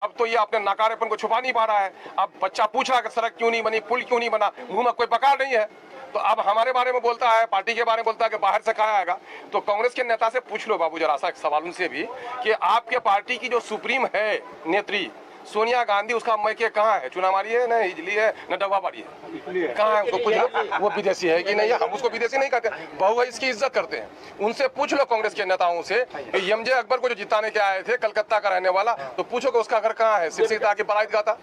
अब तो ये अपने नाकारेपन को छुपा नहीं पा रहा है। अब बच्चा पूछ रहा है कि सड़क क्यों नहीं बनी, पुल क्यों नहीं बना, मुंह में कोई बकार नहीं है। तो अब हमारे बारे में बोलता है, पार्टी के बारे में बोलता है कि बाहर से कहा आएगा। तो कांग्रेस के नेता से पूछ लो बाबू जरा सा एक सवाल उनसे भी कि आपके पार्टी की जो सुप्रीम है नेत्री सोनिया गांधी, उसका मैके कहाँ है? चुनामारी है, न हिजली है, न डब्बाबारी है, कहाँ है? उसको पूछ लो वो विदेशी है कि नहीं है। हम उसको विदेशी नहीं कहते, बहु है इसकी इज्जत करते हैं। उनसे पूछ लो कांग्रेस के नेताओं से, एमजे अकबर को जो जिताने के आए थे, कलकत्ता का रहने वाला, तो पूछो कि उसका घर कहाँ है? सिरसिरता की पराइत गाता।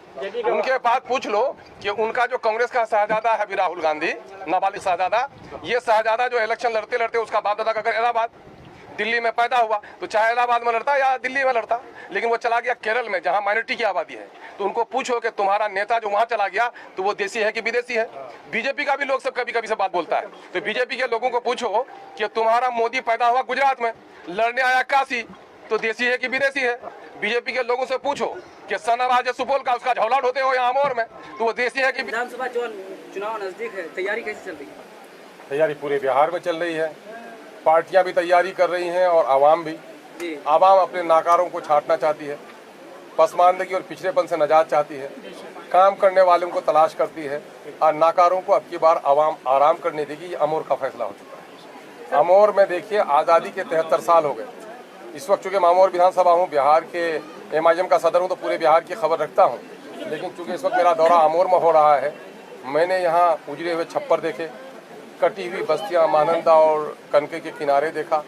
उनके बाद पूछ लो कि उनका जो कांग्रेस का शहजादा है राहुल गांधी, नाबालिग शहजादा, ये शहजादा जो इलेक्शन लड़ते लड़ते उसका बाप दादा का घर इलाहाबाद दिल्ली में पैदा हुआ, तो चाहे इलाहाबाद में लड़ता या दिल्ली में लड़ता, लेकिन वो चला गया केरल में जहां माइनॉरिटी की आबादी है। तो उनको पूछो कि तुम्हारा नेता जो वहां चला गया तो वो देसी है कि विदेशी है? बीजेपी का भी लोग सब कभी कभी से बात बोलता है, तो बीजेपी के लोगों को पूछो कि तुम्हारा मोदी पैदा हुआ गुजरात में, लड़ने आया काशी, तो देसी है कि विदेशी है? बीजेपी के लोगों से पूछो कि सनाराज सुपौल का उसका झौला ढोते हो यहाँ अमोर में, तो वो देसी है कि? विधानसभा चुनाव नजदीक है, तैयारी कैसे चल रही है? तैयारी पूरे बिहार में चल रही है, पार्टियां भी तैयारी कर रही हैं और आवाम भी। आवाम अपने नाकारों को छांटना चाहती है, पसमानदगी और पिछड़ेपन से निजात चाहती है, काम करने वालों को तलाश करती है, और नाकारों को अब की बार आवाम आराम करने देगी। ये अमोर का फैसला हो चुका है। अमोर में देखिए आज़ादी के 73 साल हो गए। इस वक्त चूँकि मैं अमोर विधानसभा हूँ, बिहार के एमआईएम का सदर हूँ, तो पूरे बिहार की खबर रखता हूँ, लेकिन चूँकि इस वक्त मेरा दौरा अमोर में हो रहा है, मैंने यहाँ उजड़े हुए छप्पर देखे, कटी हुई बस्तियां महानंदा और कनके के किनारे देखा,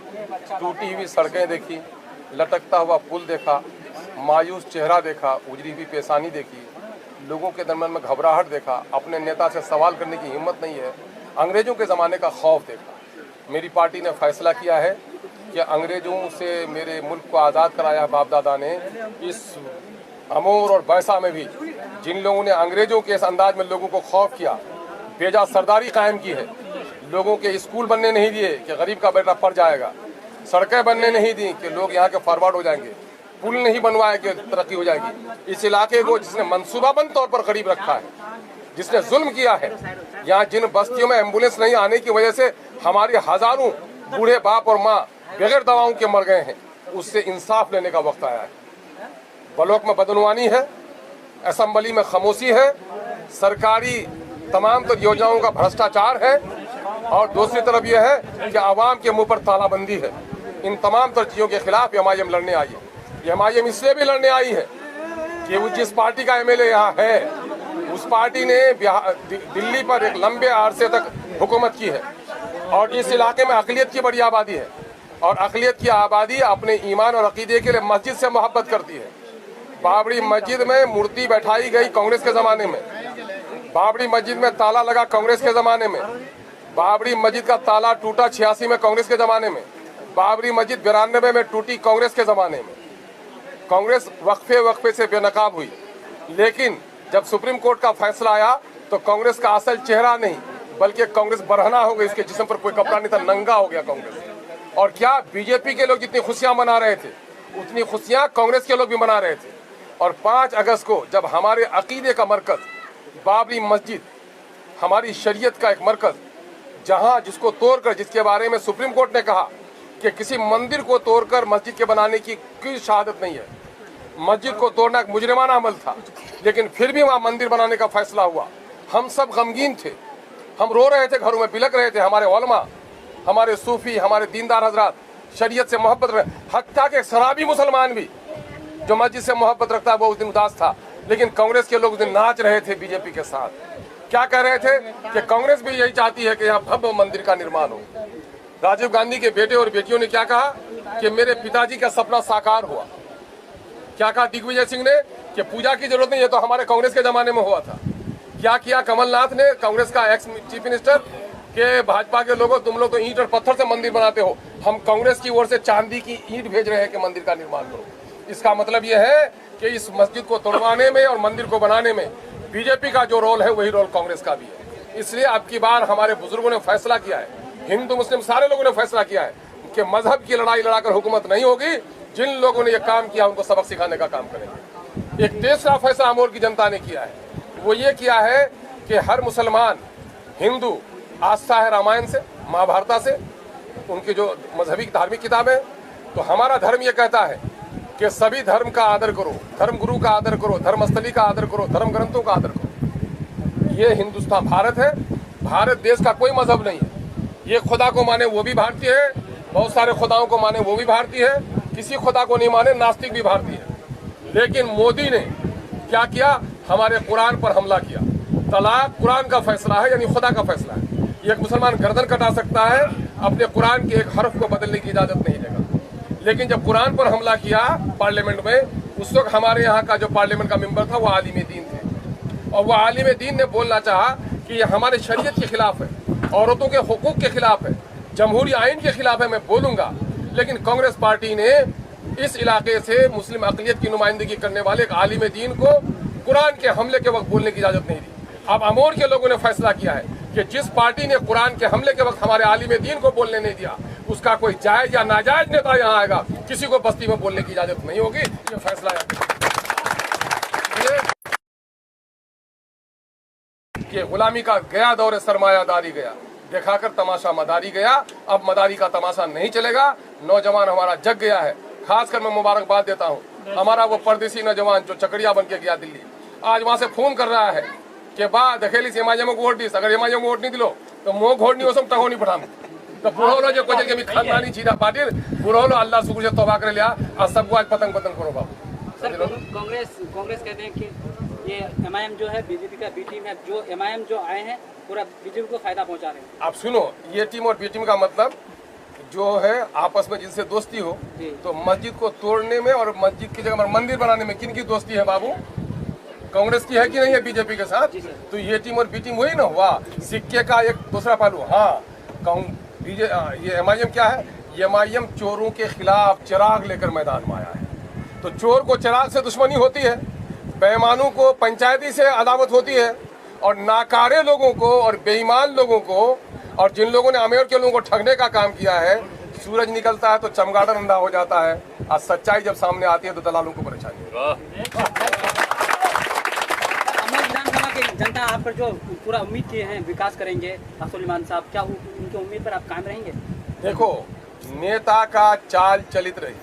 टूटी हुई सड़कें देखी, लटकता हुआ पुल देखा, मायूस चेहरा देखा, उजड़ी हुई पेशानी देखी, लोगों के दरमियान में घबराहट देखा, अपने नेता से सवाल करने की हिम्मत नहीं है, अंग्रेजों के ज़माने का खौफ देखा। मेरी पार्टी ने फैसला किया है कि अंग्रेजों से मेरे मुल्क को आज़ाद कराया बाप दादा ने, इस अमोर और बैसा में भी जिन लोगों ने अंग्रेजों के इस अंदाज में लोगों को खौफ किया, बेजा सरदारी कायम की है, लोगों के स्कूल बनने नहीं दिए कि गरीब का बेटा पढ़ जाएगा, सड़कें बनने नहीं दी कि लोग यहाँ के फॉरवर्ड हो जाएंगे, पुल नहीं बनवाए कि तरक्की हो जाएगी। इस इलाके को जिसने मंसूबाबंद तौर पर गरीब रखा है, जिसने जुल्म किया है, यहाँ जिन बस्तियों में एम्बुलेंस नहीं आने की वजह से हमारे हजारों बूढ़े बाप और माँ बगैर दवाओं के मर गए हैं, उससे इंसाफ लेने का वक्त आया है। ब्लॉक में बदनवानी है, असेंबली में खामोशी है, सरकारी तमाम तो योजनाओं का भ्रष्टाचार है, और दूसरी तरफ यह है कि आवाम के मुंह पर तालाबंदी है। इन तमाम तर चीज़ों के खिलाफ एमआईएम लड़ने आई है। एमआईएम इसलिए भी लड़ने आई है कि वो जिस पार्टी का एमएलए यहाँ है, उस पार्टी ने दिल्ली पर एक लंबे अरसे तक हुकूमत की है, और इस इलाके में अक़लियत की बड़ी आबादी है, और अक़लियत की आबादी अपने ईमान और अक़ीदे के लिए मस्जिद से मोहब्बत करती है। बाबरी मस्जिद में मूर्ति बैठाई गई कांग्रेस के ज़माने में, बाबरी मस्जिद में ताला लगा कांग्रेस के ज़माने में, बाबरी मस्जिद का ताला टूटा 86 में कांग्रेस के ज़माने में, बाबरी मस्जिद 92 में टूटी कांग्रेस के ज़माने में। कांग्रेस वक्फे से बेनकाब हुई, लेकिन जब सुप्रीम कोर्ट का फैसला आया तो कांग्रेस का असल चेहरा नहीं बल्कि कांग्रेस बरहना हो गई, इसके जिस्म पर कोई कपड़ा नहीं था, नंगा हो गया कांग्रेस। और क्या बीजेपी के लोग जितनी खुशियां मना रहे थे उतनी खुशियां कांग्रेस के लोग भी मना रहे थे। और 5 अगस्त को जब हमारे अकीदे का मरकज बाबरी मस्जिद, हमारी शरीयत का एक मरकज, जहां जिसको तोड़कर, जिसके बारे में सुप्रीम कोर्ट ने कहा कि किसी मंदिर को तोड़कर मस्जिद के बनाने की कोई शहादत नहीं है, मस्जिद को तोड़ना एक मुजरिमाना अमल था, लेकिन फिर भी वहां मंदिर बनाने का फैसला हुआ। हम सब गमगीन थे, हम रो रहे थे, घरों में बिलक रहे थे। हमारे उलमा, हमारे सूफी, हमारे दीनदार हजरात शरीयत से मोहब्बत रहे, हत्ता के शराबी मुसलमान भी जो मस्जिद से मोहब्बत रखता है वो उस दिन उदास था। लेकिन कांग्रेस के लोग उस दिन नाच रहे थे बीजेपी के साथ। क्या कह रहे थे कि कांग्रेस भी यही चाहती है कि यहाँ भव्य मंदिर का निर्माण हो। राजीव गांधी के बेटे और बेटियों ने क्या कहा कि मेरे पिताजी का सपना साकार हुआ। क्या कहा दिग्विजय सिंह ने कि पूजा की जरूरत नहीं, ये तो हमारे कांग्रेस के जमाने में हुआ था। क्या किया कमलनाथ ने, कांग्रेस का एक्स चीफ मिनिस्टर, के भाजपा के लोगों तुम लोग तो ईंट और पत्थर से मंदिर बनाते हो, हम कांग्रेस की ओर से चांदी की ईंट भेज रहे हैं कि मंदिर का निर्माण करो। इसका मतलब यह है कि इस मस्जिद को तोड़वाने में और मंदिर को बनाने में बीजेपी का जो रोल है वही रोल कांग्रेस का भी है। इसलिए अब की बार हमारे बुजुर्गों ने फैसला किया है, हिंदू मुस्लिम सारे लोगों ने फैसला किया है कि मजहब की लड़ाई लड़ाकर हुकूमत नहीं होगी। जिन लोगों ने ये काम किया उनको सबक सिखाने का काम करेंगे। एक तीसरा फैसला अमोर की जनता ने किया है, वो ये किया है कि हर मुसलमान हिंदू आस्था है रामायण से, महाभारत से, उनकी जो मजहबी धार्मिक किताबें। तो हमारा धर्म ये कहता है कि सभी धर्म का आदर करो, धर्म गुरु का आदर करो, धर्मस्थली का आदर करो, धर्म ग्रंथों का आदर करो। ये हिंदुस्तान भारत है, भारत देश का कोई मजहब नहीं है। ये खुदा को माने वो भी भारतीय है, बहुत सारे खुदाओं को माने वो भी भारतीय है, किसी खुदा को नहीं माने नास्तिक भी भारतीय है। लेकिन मोदी ने क्या किया, हमारे कुरान पर हमला किया। तलाक कुरान का फैसला है, यानी खुदा का फैसला है। एक मुसलमान गर्दन कटा सकता है, अपने कुरान के एक हर्फ को बदलने की इजाजत नहीं देगा। लेकिन जब कुरान पर हमला किया पार्लियामेंट में, उस वक्त हमारे यहाँ का जो पार्लियामेंट का मेंबर था वो आलिम दीन थे, और वो आलिम दीन ने बोलना चाहा कि ये हमारे शरीयत के खिलाफ है, औरतों के हुकूक के खिलाफ है, जमहूरी आइन के खिलाफ है, मैं बोलूंगा। लेकिन कांग्रेस पार्टी ने इस इलाके से मुस्लिम अक़लियत की नुमाइंदगी करने वाले एक आलिम दीन को कुरान के हमले के वक्त बोलने की इजाजत नहीं दी। अब अमोर के लोगों ने फैसला किया है कि जिस पार्टी ने कुरान के हमले के वक्त हमारे आलिम दीन को बोलने नहीं दिया, उसका कोई जायज या नाजायज नेता यहाँ आएगा, किसी को बस्ती में बोलने की इजाजत नहीं होगी। ये फैसला कि गुलामी का गया दौर सरमायादारी गया, दिखाकर तमाशा मदारी गया। अब मदारी का तमाशा नहीं चलेगा। नौजवान हमारा जग गया है। खासकर मैं मुबारकबाद देता हूँ हमारा वो परदेसी नौजवान जो चकड़िया बन के गया दिल्ली, आज वहाँ से फोन कर रहा है कि बा दखेली से एमआईएम को वोट दी, अगर एमआईएम को वोट नहीं दिलो तो मोह घोट नहीं हो सब तहो नहीं पठान। तो बुढ़ो जो कुछ के भी खानदानी चीजा पाटिल बुढ़ो अल्लाह शुक्र से तौबा कर लिया और सबको आज पतंग पतंग करो बाबू। सर कांग्रेस कहते हैं कि ये एमआईएम जो है बीजेपी का बी टीम है, जो एमआईएम जो आए हैं पूरा बीजेपी को फायदा पहुंचा रहे हैं। आप सुनो, ये टीम और बी टीम का मतलब जो है आपस में जिनसे दोस्ती हो, तो मस्जिद को तोड़ने में और मस्जिद की जगह मंदिर बनाने में किन की दोस्ती है बाबू? कांग्रेस की है कि नहीं है बीजेपी के साथ? तो ये टीम और बी टीम वही ना हुआ, सिक्के का एक दूसरा पहलू। हाँ, ये एमआईएम क्या है? ये एमआईएम चोरों के खिलाफ चिराग लेकर मैदान में आया है। तो चोर को चिराग से दुश्मनी होती है, बेईमानों को पंचायती से अदावत होती है, और नाकारे लोगों को और बेईमान लोगों को और जिन लोगों ने अमेर के लोगों को ठगने का काम किया है, सूरज निकलता है तो चमगादड़ अंधा हो जाता है, और सच्चाई जब सामने आती है तो दलालों को परेशानी। विधानसभा की जनता आप पर जो पूरा उम्मीद किए हैं विकास करेंगे अब्दुल साहब, क्या उनकी उम्मीद पर आप कायम रहेंगे? देखो, नेता का चाल चलित रही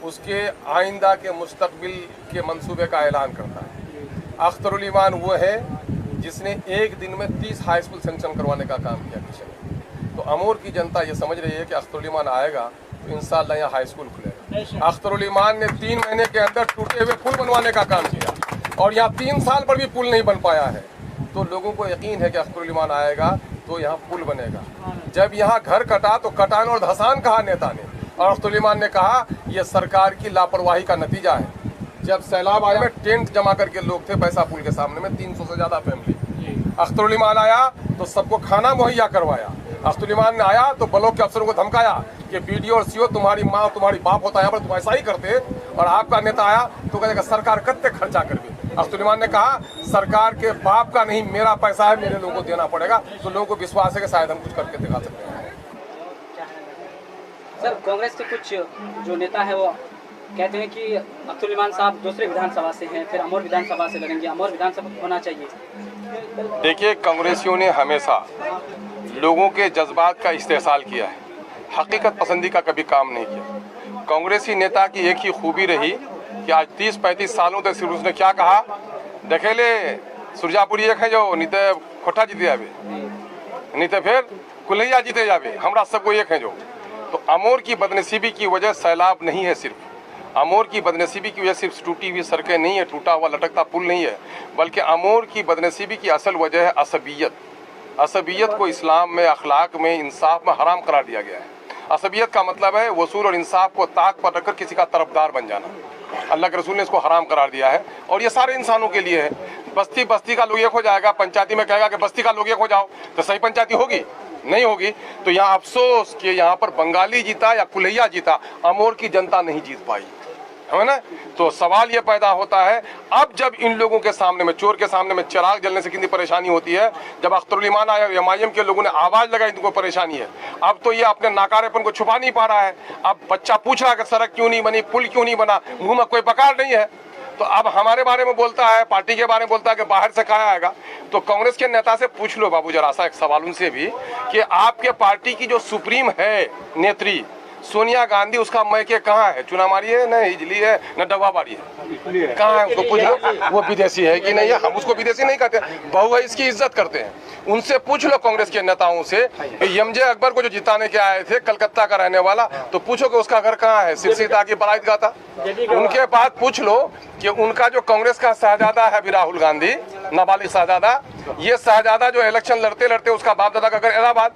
उसके आइंदा के मुस्तकबिल के मंसूबे का ऐलान करता है। अख्तरुल ईमान वो है जिसने एक दिन में 30 हाई स्कूल सेंक्शन करवाने का काम किया किशन। तो अमोर की जनता ये समझ रही है कि अख्तरुल ईमान आएगा तो इंशाअल्लाह यहाँ हाई स्कूल खुलेगा। अख्तरुल ईमान ने 3 महीने के अंदर टूटे हुए पुल बनवाने का काम किया, और यहाँ 3 साल पर भी पुल नहीं बन पाया है। तो लोगों को यकीन है कि अख्तरुल ईमान आएगा तो यहाँ पुल बनेगा। जब यहाँ घर कटा तो कटान और धसान कहा नेता ने, और अख्तरुल ईमान ने कहा यह सरकार की लापरवाही का नतीजा है। जब सैलाब आया में टेंट जमा करके लोग थे पैसा पुल के सामने में, 300 से ज्यादा फैमिली। अख्तरुल ईमान आया तो सबको खाना मुहैया करवाया। अख्तरुल ईमान ने आया तो ब्लॉक के अफसरों को धमकाया कि बीडीओ और सीओ तुम्हारी माँ और तुम्हारी बाप होता है, यहाँ पर तुम ऐसा ही करते। और आपका नेता आया तो कहेगा सरकार कत्ते खर्चा करके। अख्तरुल ईमान ने कहा सरकार के बाप का नहीं, मेरा पैसा है, मेरे लोगों को देना पड़ेगा। तो लोगों को विश्वास है कि शायद हम कुछ करके दिखा सकते हैं। सर कांग्रेस के कुछ जो नेता है वो कहते हैं कि अब्दुल ईमान साहब दूसरे विधानसभा से हैं, फिर अमोर विधानसभा से लड़ेंगे, अमोर विधानसभा होना चाहिए। देखिए, कांग्रेसियों ने हमेशा लोगों के जज्बात का इस्तेहसाल किया है, हकीकत पसंदी का कभी काम नहीं किया। कांग्रेसी नेता की एक ही खूबी रही कि आज 30-35 सालों तक सिर्फ उसने क्या कहा, देखेले सुरजापुरी एक है जो नीते खोटा जीते जावे, नीते फिर कुल्हैया जीते जावे, हमरा सबको एक है जो। तो अमोर की बदनसीबी की वजह सैलाब नहीं है, सिर्फ अमोर की बदनसीबी की वजह सिर्फ टूटी हुई सड़कें नहीं है, टूटा हुआ लटकता पुल नहीं है, बल्कि अमोर की बदनसीबी की असल वजह है असबियत। असबियत को इस्लाम में, अखलाक में, इंसाफ में हराम करार दिया गया है। असबियत का मतलब है वसूल और इंसाफ को ताक पर रखकर किसी का तरफदार बन जाना। अल्लाह के रसूल ने इसको हराम करार दिया है, और ये सारे इंसानों के लिए है। बस्ती बस्ती का लोग एक हो जाएगा, पंचायती में कहेगा कि बस्ती का लोग एक हो जाओ, तो सही पंचायती होगी? नहीं होगी। तो यहाँ अफसोस कि यहाँ पर बंगाली जीता या कुल्हैया जीता, अमोर की जनता नहीं जीत पाई, है ना। तो सवाल ये पैदा होता है, अब जब इन लोगों के सामने में, चोर के सामने में चिराग जलने से कितनी परेशानी होती है, जब अख्तरुल ईमान आया, एमआईएम के लोगों ने आवाज लगाई, इनको परेशानी है। अब तो ये अपने नाकारेपन को छुपा नहीं पा रहा है। अब बच्चा पूछ रहा है कि सड़क क्यों नहीं बनी, पुल क्यों नहीं बना, मुंह में कोई बकार नहीं है। तो अब हमारे बारे में बोलता है, पार्टी के बारे में बोलता है कि बाहर से कहा आएगा। तो कांग्रेस के नेता से पूछ लो बाबू जरा सा एक सवाल उनसे भी कि आपके पार्टी की जो सुप्रीम है नेत्री, सोनिया गांधी उसका मैके कहाँ है? चुनामारी है, न हिजली है, न डब्बाबाड़ी है, कहाँ है? उसको पूछ लो वो विदेशी है कि नहीं है। हम उसको विदेशी नहीं कहते, बहु है इसकी इज्जत करते हैं। उनसे पूछ लो कांग्रेस के नेताओं से, एमजे अकबर को जो जिताने के आए थे, कलकत्ता का रहने वाला, तो पूछो कि उसका घर कहाँ है? सिरसीता की बारात गाता। उनके बाद पूछ लो कि उनका जो कांग्रेस का शहजादा है भी राहुल गांधी, नाबालिग शहजादा, ये शहजादा जो इलेक्शन लड़ते लड़ते उसका बाप दादा का घर इलाहाबाद,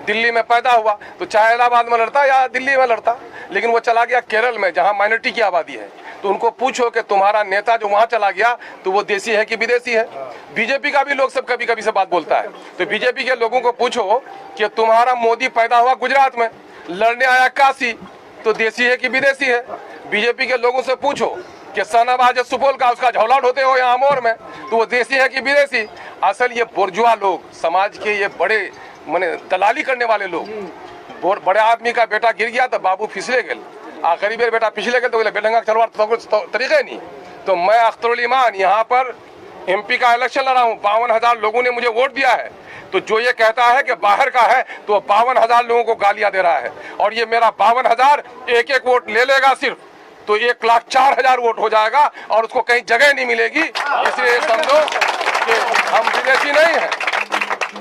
दिल्ली में पैदा हुआ, तो चाहे इलाहाबाद में लड़ता या दिल्ली में लड़ता, लेकिन वो चला गया केरल में जहां माइनॉरिटी की आबादी है। तो उनको पूछो कि तुम्हारा नेता जो वहां चला गया तो वो देसी है कि विदेशी है? बीजेपी का भी लोग सब कभी कभी से बात बोलता है, तो बीजेपी के लोगों को पूछो कि तुम्हारा मोदी पैदा हुआ गुजरात में, लड़ने आया काशी, तो देसी है कि विदेशी है? बीजेपी के लोगों से पूछो कि सनाबाज सुपौल का उसका झौलाट होते हो यहाँ अमोर में, तो वो देसी है कि विदेशी? असल ये बुर्जुआ लोग, समाज के ये बड़े माने दलाली करने वाले लोग, बड़े आदमी का बेटा गिर गया तो बाबू फिसले गए, आखिरी बेर बेटा पिछले गए तो बेटंगा चलवार तो तरीके नहीं। तो मैं अख्तरुल ईमान यहाँ पर एमपी का इलेक्शन लड़ा हूँ, 52,000 लोगों ने मुझे वोट दिया है। तो जो ये कहता है कि बाहर का है, तो 52,000 लोगों को गालियां दे रहा है, और ये मेरा 52,000 एक एक वोट ले लेगा सिर्फ, तो 1,04,000 वोट हो जाएगा और उसको कहीं जगह नहीं मिलेगी। इसलिए समझो कि हम विदेशी नहीं हैं।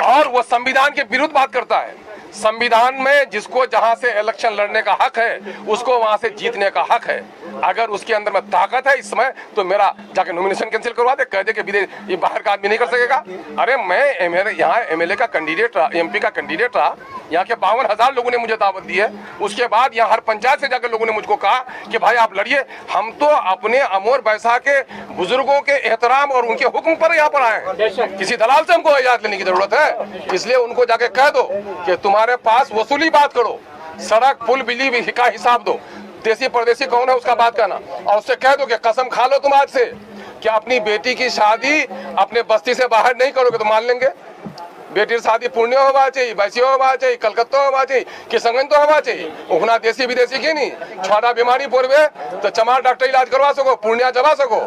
और वो संविधान के विरुद्ध बात करता है। संविधान में जिसको जहां से इलेक्शन लड़ने का हक है उसको वहां से जीतने का हक है। अगर उसके अंदर में ताकत है इसमें, तो मेरा जाके नॉमिनेशन कैंसिल करवा दे, कह दे कि विदेश ये बाहर का आदमी नहीं कर सकेगा। अरे मैं यहाँ एमएलए का कैंडिडेट रहा, एमपी का कैंडिडेट रहा, यहाँ के 52,000 लोगों ने मुझे दावत दी है। उसके बाद यहाँ हर पंचायत से जाकर लोगों ने मुझको कहा कि भाई आप लड़िए। हम तो अपने अमोर बैसा के बुजुर्गों के एहतराम और उनके हुक्म पर यहाँ पर आए हैं, किसी दलाल से हमको इजाजत लेने की जरूरत है। इसलिए उनको जाके कह दो कि तुम्हारे पास वसूली बात करो, सड़क पुल बिजली का हिसाब दो, देसी परदेसी कौन है उसका बात करना, और उससे कह दो कि कसम खा लो तुम आज से कि अपनी बेटी की शादी अपने बस्ती से बाहर नहीं करोगे तो मान लेंगे। बेटी शादी पूर्णिया होगा चाहिए, बैसिया होगा चाहिए, कलकत्ता होगा चाहिए, किशनगंज तो होगा चाहिए, उखना देसी विदेशी की नहीं। छोटा बीमारी पूर्वे तो चमार डॉक्टर इलाज करवा सको, पूर्णिया जवा सको,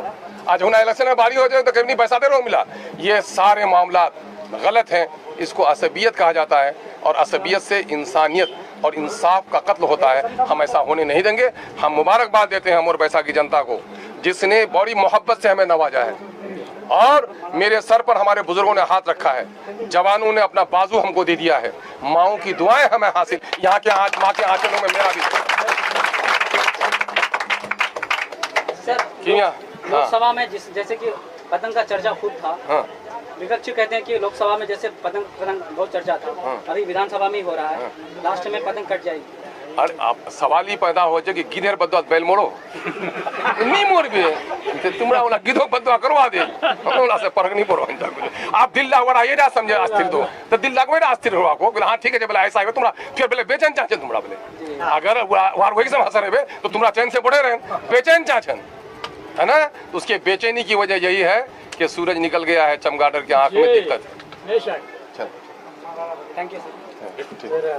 आज होना इलेक्शन में बारी हो जाए तो कहीं पैसा दे रहो मिला। ये सारे मामला गलत हैं, इसको असबियत कहा जाता है, और असबियत से इंसानियत और इंसाफ का कत्ल होता है। हम ऐसा होने नहीं देंगे। हम मुबारकबाद देते हैं अमोर बैसा की जनता को, जिसने बड़ी मोहब्बत से हमें नवाजा है, और मेरे सर पर हमारे बुजुर्गों ने हाथ रखा है, जवानों ने अपना बाजू हमको दे दिया है, माओं की दुआएं हमें हासिल, यहाँ के माँ के आंचलों में मेरा भी। लोकसभा में जैसे कि पतंग का चर्चा खूब था, विपक्षी कहते हैं कि लोकसभा में जैसे पतंग बहुत चर्चा था, अभी विधानसभा में ही हो रहा है, लास्ट में पतंग कट जाएगी। अरे आप सवाल ही पैदा हो जाए कि गिधेर बदवा बैल मोड़ो नहीं मोर भी तुम्हारा वाला गिधो बदवा करवा दे, हमरा से फर्क नहीं पड़ो। आप दिल लागवा ये ना समझे अस्थिर तो दिल लागवे ना अस्थिर हुआ को बोले हाँ ठीक है बोले ऐसा है तुम्हारा, फिर बोले बेचैन चाहते तुम्हारा बोले, अगर वार वही से हंस रहे तो तुम्हारा चैन से बढ़े रहे, बेचैन चाहन है ना। तो उसके बेचैनी की वजह यही है कि सूरज निकल गया है, चमगादड़ के आंख में दिक्कत है। Thank you sir.